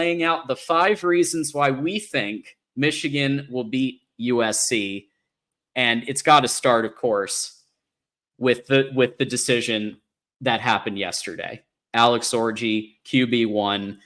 laying out the 5 reasons why we think Michigan will beat USC. And it's got to start, of course, with the decision that happened yesterday. Alex Orji, QB1.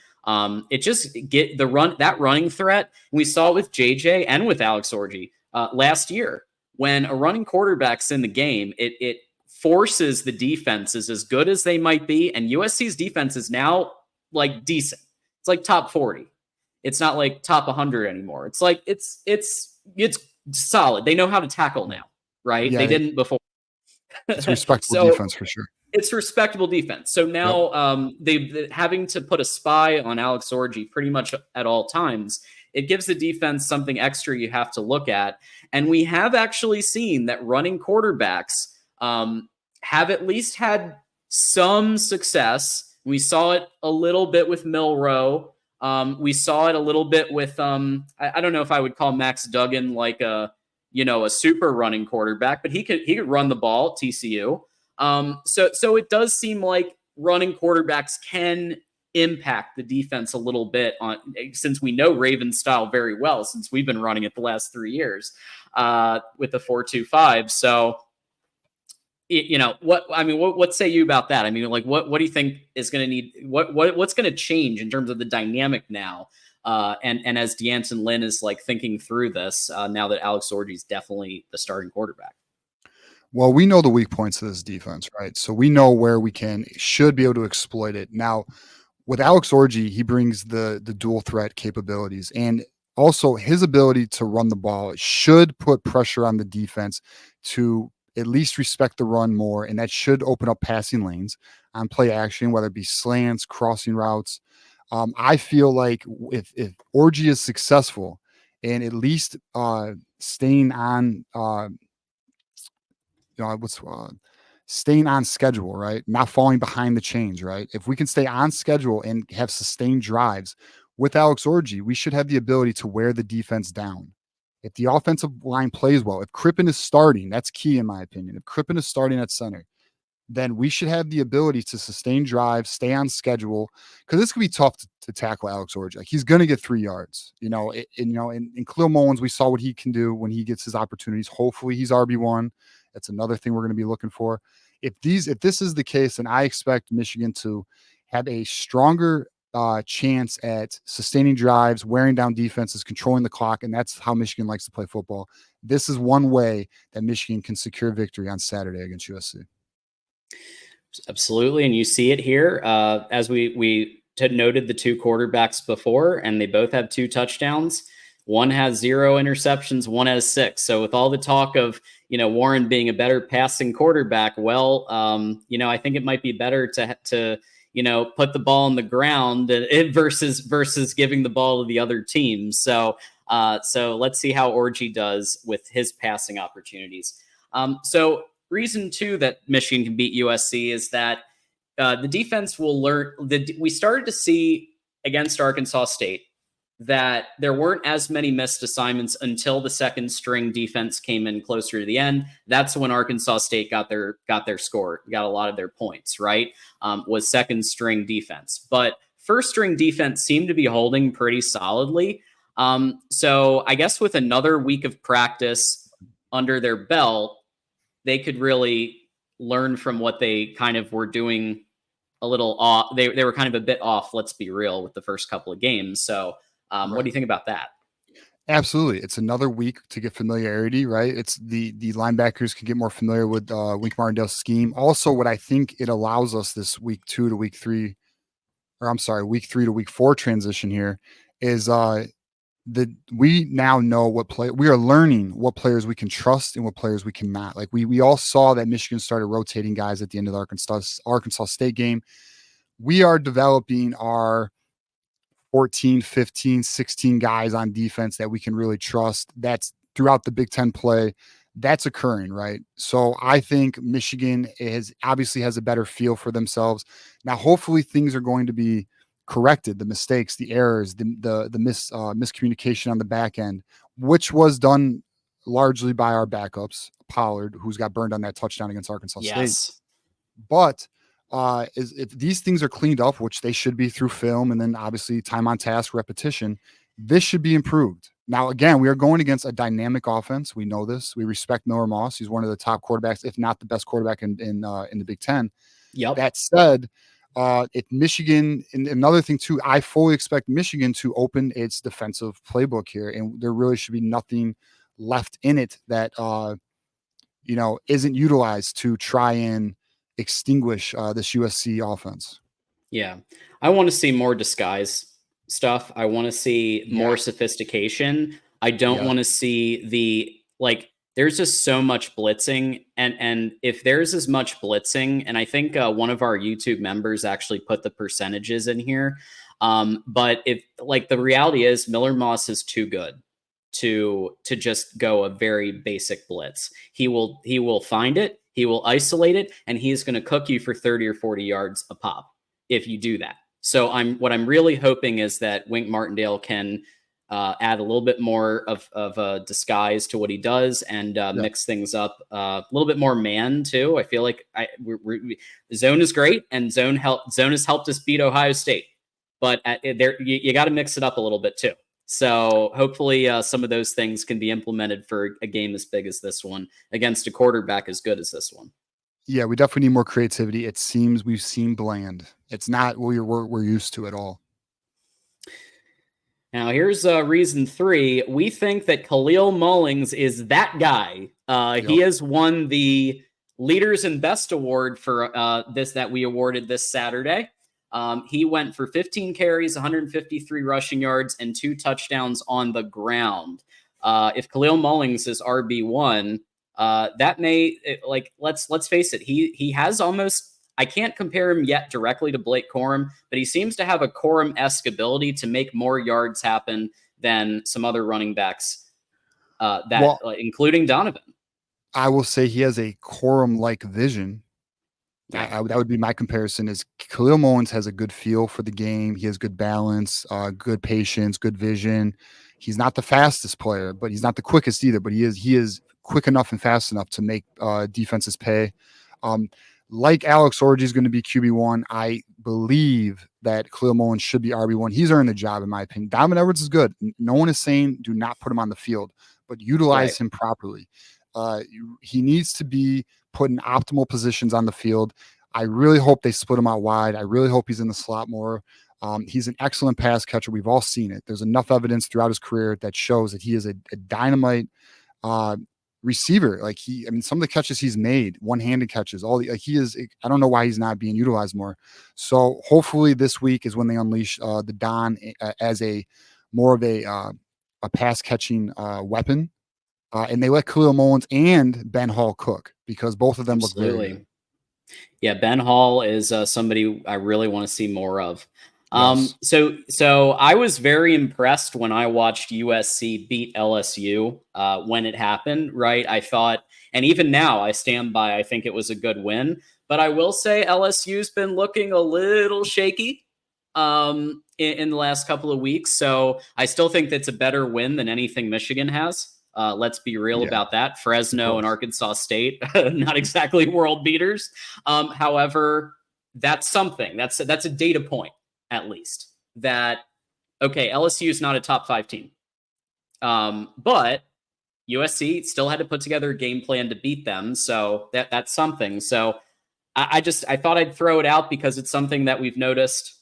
It just get that running threat. We saw it with JJ and with Alex Orji last year. When a running quarterback's in the game, it forces the defenses, as good as they might be, and USC's defense is now like decent. It's like top 40. It's not like top 100 anymore. It's like it's solid. They know how to tackle now, right? Yeah, they didn't before. It's respectable defense for sure. It's respectable defense. So now they having to put a spy on Alex Orji pretty much at all times. It gives the defense something extra you have to look at. And we have actually seen that running quarterbacks have at least had some success. We saw it a little bit with Milroe. We saw it a little bit with I don't know if I would call Max Duggan like a super running quarterback, but he could run the ball at TCU. So it does seem like running quarterbacks can impact the defense a little bit since we know Ravens style very well, since we've been running it the last 3 years with the 4-2-5. So, what say you about that? I mean, like, what do you think is going to need, what's going to change in terms of the dynamic now? And as Deanton Lynn is like thinking through this now that Alex Orji is definitely the starting quarterback. Well, we know the weak points of this defense, right? So we know where we should be able to exploit it. Now, with Alex Orji, he brings the dual threat capabilities, and also his ability to run the ball should put pressure on the defense to at least respect the run more, and that should open up passing lanes on play action, whether it be slants, crossing routes. I feel like if Orji is successful and at least staying on staying on schedule, right? Not falling behind the chains, right? If we can stay on schedule and have sustained drives with Alex Orji, we should have the ability to wear the defense down. If the offensive line plays well, if Crippen is starting, that's key in my opinion. If Crippen is starting at center, then we should have the ability to sustain drives, stay on schedule, because this could be tough to tackle Alex Orji. Like, he's going to get 3 yards. In Khalil Mullins, we saw what he can do when he gets his opportunities. Hopefully, he's RB1. That's another thing we're going to be looking for. If this is the case, then I expect Michigan to have a stronger chance at sustaining drives, wearing down defenses, controlling the clock, and that's how Michigan likes to play football. This is one way that Michigan can secure victory on Saturday against USC. Absolutely, and you see it here. As we noted the 2 quarterbacks before, and they both have 2 touchdowns. One has 0 interceptions, one has 6. So with all the talk of Warren being a better passing quarterback, well, I think it might be better to put the ball on the ground versus giving the ball to the other team. So let's see how Orji does with his passing opportunities. So reason 2 that Michigan can beat USC is that the defense will learn. We started to see against Arkansas State that there weren't as many missed assignments until the second string defense came in closer to the end. That's when Arkansas State got their score, got a lot of their points, right? Was second string defense. But first string defense seemed to be holding pretty solidly. So I guess with another week of practice under their belt, they could really learn from what they kind of were doing a little off. They were kind of a bit off, let's be real, with the first couple of games. So Right. What do you think about that? Absolutely. It's another week to get familiarity, right? It's the linebackers can get more familiar with Wink Martindale's scheme. Also, what I think it allows us this week 2 to week 3, week 3 to week 4 transition here is we now know we are learning what players we can trust and what players we cannot. Like we all saw that Michigan started rotating guys at the end of the Arkansas State game. We are developing our 14, 15, 16 guys on defense that we can really trust. That's throughout the Big Ten play. That's occurring, right? So I think Michigan obviously has a better feel for themselves. Now, hopefully things are going to be corrected, the mistakes, the errors, the miscommunication on the back end, which was done largely by our backups, Pollard, who's got burned on that touchdown against Arkansas State. But is if these things are cleaned up, which they should be through film and then obviously time on task, repetition, this should be improved. Now, again, we are going against a dynamic offense. We know this. We respect Miller Moss. He's one of the top quarterbacks, if not the best quarterback in the Big Ten. Yep. That said, if Michigan, and another thing too, I fully expect Michigan to open its defensive playbook here, and there really should be nothing left in it that isn't utilized to try and extinguish this USC offense. Yeah. I want to see more disguise stuff. I want to see more Yeah. sophistication. I don't Yeah. want to see there's just so much blitzing, and if there's as much blitzing, and I think one of our YouTube members actually put the percentages in here. But if like the reality is Miller Moss is too good to just go a very basic blitz. He will find it, he will isolate it, and he's going to cook you for 30 or 40 yards a pop if you do that. So I'm really hoping is that Wink Martindale can add a little bit more of a disguise to what he does and mix things up a little bit more man too. I feel like zone is great and zone has helped us beat Ohio State, but you got to mix it up a little bit too. So hopefully some of those things can be implemented for a game as big as this one against a quarterback as good as this one. Yeah, we definitely need more creativity. It seems we've seen bland. It's not what we're used to at all. Now, here's reason 3. We think that Khalil Mullings is that guy. He has won the Leaders and Best Award for this that we awarded this Saturday. He went for 15 carries, 153 rushing yards, and 2 touchdowns on the ground. If Khalil Mullings is RB1, that may let's face it. He has almost. I can't compare him yet directly to Blake Corum, but he seems to have a Corum-esque ability to make more yards happen than some other running backs, including Donovan. I will say he has a Corum-like vision. Yeah. That would be my comparison. Is Khalil Mullins has a good feel for the game. He has good balance, good patience, good vision. He's not the fastest player, but he's not the quickest either. But he is quick enough and fast enough to make defenses pay. Like Alex Orji is going to be QB1. I believe that Khalil Mullins should be RB1. He's earned the job, in my opinion. Donovan Edwards is good. No one is saying do not put him on the field, but utilize him properly. He needs to be put in optimal positions on the field. I really hope they split him out wide. I really hope he's in the slot more. He's an excellent pass catcher. We've all seen it. There's enough evidence throughout his career that shows that he is a dynamite receiver. Some of the catches he's made, one-handed catches, I don't know why he's not being utilized more. So hopefully this week is when they unleash the Don as a more of a pass catching weapon. And they let Khalil Mullins and Ben Hall cook because both of them look very good. Yeah, Ben Hall is somebody I really want to see more of. Yes. So I was very impressed when I watched USC beat LSU when it happened, right? I thought, and even now I stand by, I think it was a good win. But I will say LSU's been looking a little shaky in the last couple of weeks. So I still think that's a better win than anything Michigan has. Let's be real about that. Fresno and Arkansas State, not exactly world beaters. However, that's something. That's a data point, at least, that, okay, LSU is not a top 5 team. But USC still had to put together a game plan to beat them. So that's something. So I thought I'd throw it out because it's something that we've noticed.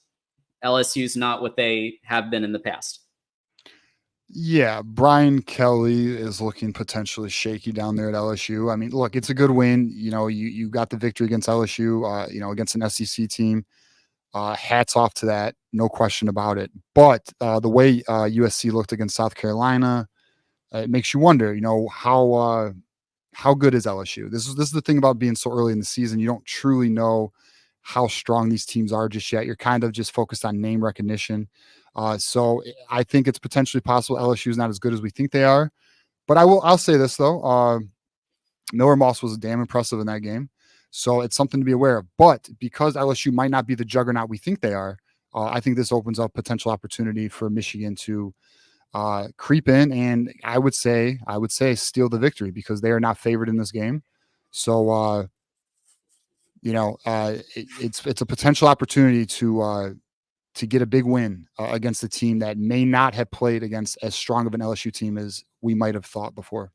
LSU's not what they have been in the past. Yeah, Brian Kelly is looking potentially shaky down there at LSU. I mean, look, it's a good win. You got the victory against LSU, against an SEC team. Hats off to that, no question about it. But the way USC looked against South Carolina, it makes you wonder, how good is LSU? This is the thing about being so early in the season. You don't truly know how strong these teams are just yet. You're kind of just focused on name recognition. So I think it's potentially possible LSU is not as good as we think they are. But I'll say this though, Miller Moss was damn impressive in that game. So it's something to be aware of. But because LSU might not be the juggernaut we think they are, I think this opens up potential opportunity for Michigan to creep in and I would say steal the victory because they are not favored in this game. So It's a potential opportunity to get a big win against a team that may not have played against as strong of an LSU team as we might have thought before.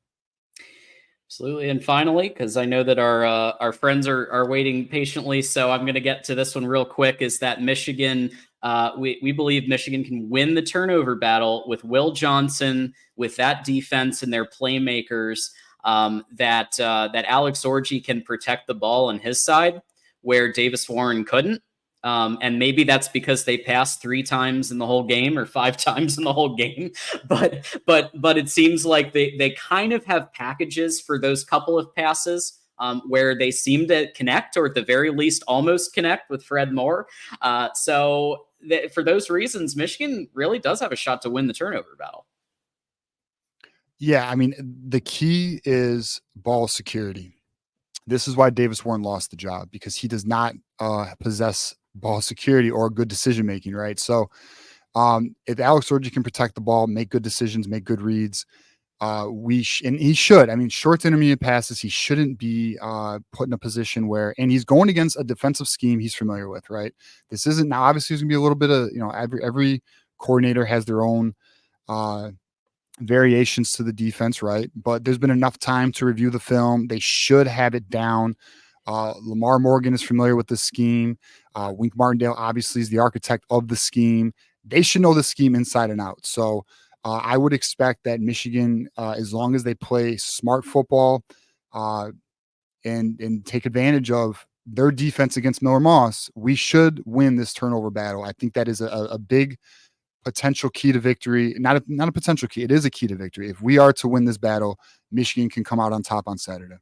Absolutely. And finally, because I know that our friends are waiting patiently, so I'm going to get to this one real quick. Is that Michigan? We believe Michigan can win the turnover battle with Will Johnson, with that defense and their playmakers. That Alex Orji can protect the ball on his side, where Davis Warren couldn't. And maybe that's because they passed 3 times in the whole game or 5 times in the whole game. But it seems like they kind of have packages for those couple of passes where they seem to connect, or at the very least almost connect with Fred Moore. For those reasons, Michigan really does have a shot to win the turnover battle. Yeah, I mean, the key is ball security. This is why Davis Warren lost the job, because he does not possess ball security or good decision making, right? So if Alex Orji can protect the ball, make good decisions, make good reads, and he should. I mean, short to intermediate passes, he shouldn't be put in a position where, and he's going against a defensive scheme he's familiar with, right? This isn't now. Obviously, there's gonna be a little bit of every coordinator has their own uh, variations to the defense, right? But there's been enough time to review the film. They should have it down. Lamar Morgan is familiar with the scheme. Wink Martindale obviously is the architect of the scheme. They should know the scheme inside and out. So I would expect that Michigan, as long as they play smart football and take advantage of their defense against Miller Moss, we should win this turnover battle. I think that is a big potential key to victory. Not a potential key. It is a key to victory. If we are to win this battle, Michigan can come out on top on Saturday.